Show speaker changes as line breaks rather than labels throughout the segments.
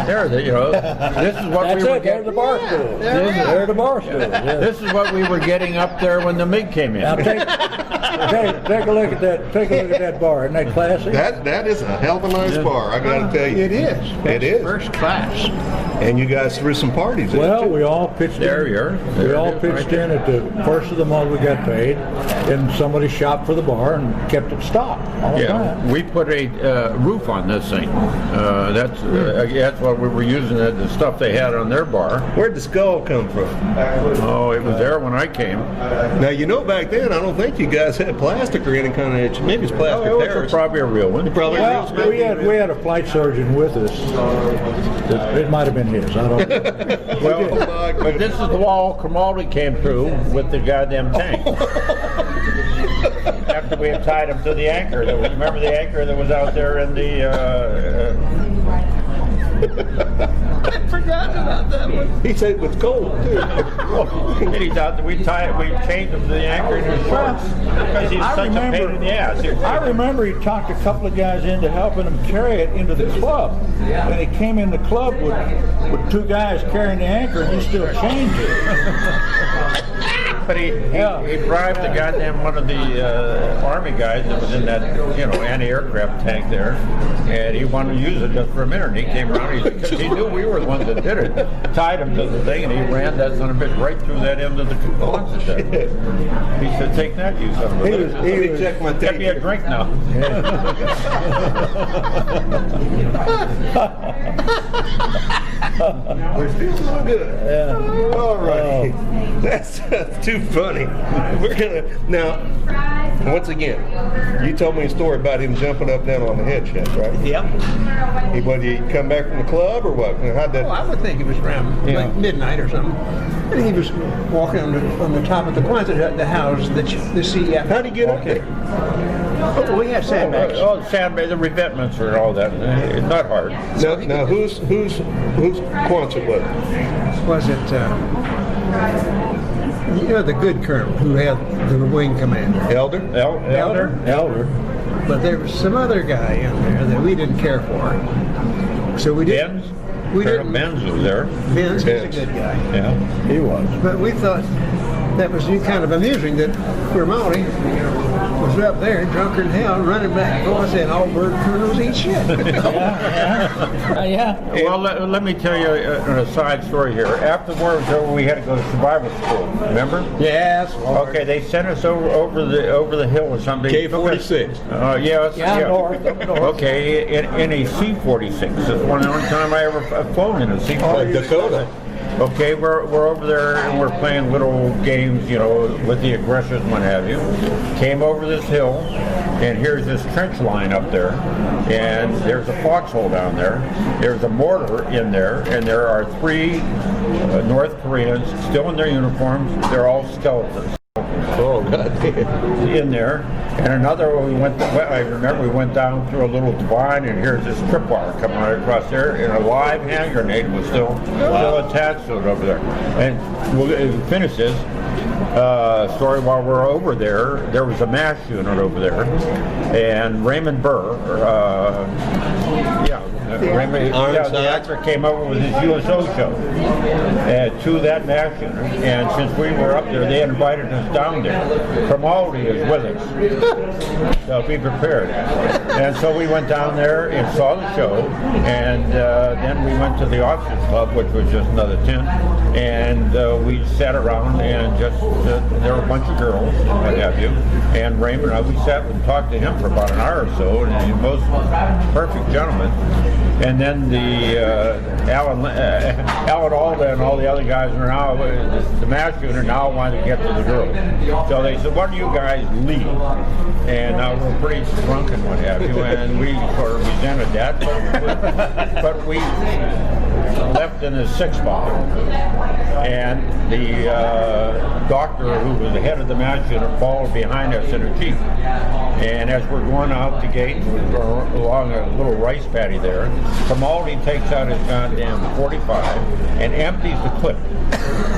There, you know, this is what we were
getting. The bar stool. There's the bar stool. Yeah.
This is what we were getting up there when the MiG came in.
Now take a look at that. Take a look at that bar. Isn't that classy?
That is a hell of a nice bar. I got to tell you,
it is.
It is
First class.
And you guys threw some parties.
Well, we all pitched
there.
in. We all pitched in at the first of the month we got paid, and somebody shopped for the bar and kept it stocked all the time.
We put a roof on this thing. That's what we were using. The stuff they had on their bar.
Where'd the skull come from?
Oh, it was there when I came.
Now you know back then I don't think you guys had plastic or any kind of. Maybe it's plastic.
Oh, it was probably a real one.
Probably
well, we had a flight surgeon with us. It might have been his. I don't know.
Well, but this is the wall Crimaldi came through with the goddamn tank. After we had tied him to the anchor. Remember the anchor that was out there in the...
I forgot about that one.
He said it was cold too.
And he's out there, we chained him to the anchor in his shorts because he's such a pain in the ass.
I remember he talked a couple of guys into helping him carry it into the club. And he came in the club with two guys carrying the anchor, and he still chained it.
But he bribed the goddamn one of the Army guys that was in that, you know, anti-aircraft tank there, and he wanted to use it just for a minute. And he came around, because he knew we were the ones that did it, tied him to the thing, and he ran that son of a bitch right through that end of the Quonset there. He said, "Take that, you son of a bitch."
Let me check my tape.
Get me a drink now.
We're still so good.
Yeah.
All right. That's too funny. We're gonna now. Once again, you told me a story about him jumping up and down on the head chest, right?
Yep.
He come back from the club or what? How'd that?
Well, I would think it was around like midnight or something. And he was walking on the top of the Quonset, the house, the CF.
How'd he get up there?
Oh, we had sandbags.
Oh, sandbags, the revetments and all that. It's not hard.
Now whose Quonset was it?
Was it, you know, the good Kerm who had the wing commander?
Elder?
Elder.
But there was some other guy in there that we didn't care for. So we didn't.
Benz?
We
Colonel
didn't.
Benz was there.
Benz, he's a good guy.
Yeah.
He was.
But we thought that was kind of amusing that Crimaldi was up there, drunker than hell, running back and forth saying all bird colonels eat shit.
Yeah.
Well, let me tell you a side story here. After the war was over, we had to go to survival school. Remember?
Yes.
Okay, they sent us over the hill or something.
K-46.
North.
Okay, in a C-46. That's one of the only time I ever flown in a C-46.
Dakota.
Okay, we're over there and we're playing little games, you know, with the aggressors and what have you. Came over this hill, and here's this trench line up there, and there's a foxhole down there. There's a mortar in there, and there are three North Koreans still in their uniforms. They're all skeletons.
Oh, God damn.
In there, and another I remember we went down through a little divide, and here's this tripwire coming right across there, and a live hand grenade was still attached to it over there. And we'll finish this story while we're over there. There was a MASH unit over there, and Raymond Burr, the actor came over with his USO show to that MASH unit, and since we were up there, they invited us down there. Crimaldi is with us, so be prepared. And so we went down there and saw the show, and then we went to the officers club, which was just another tent, and we sat around and just there were a bunch of girls, what have you, and Raymond and I, we sat and talked to him for about an hour or so, and he was a most perfect gentleman. And then the Alan Alda and all the other guys are now, the MASH unit now wanted to get to the girls. So they said, "Why don't you guys leave?" And now we're pretty drunk and what have you, and we sort of resented that, but we left in his 6-spot. And the doctor, who was the head of the match unit, followed behind us in a Jeep. And as we're going out the gate, we're going along a little rice paddy there, Crimaldi takes out his goddamn 45 and empties the clip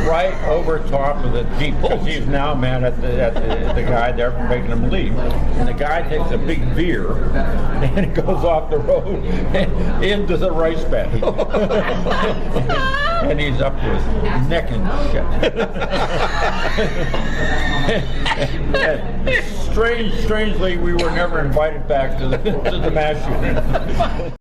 right over top of the Jeep, because he's now mad at the guy there for making him leave. And the guy takes a big veer and it goes off the road into the rice paddy. And he's up to his neck in shit. Strangely, we were never invited back to the mass unit.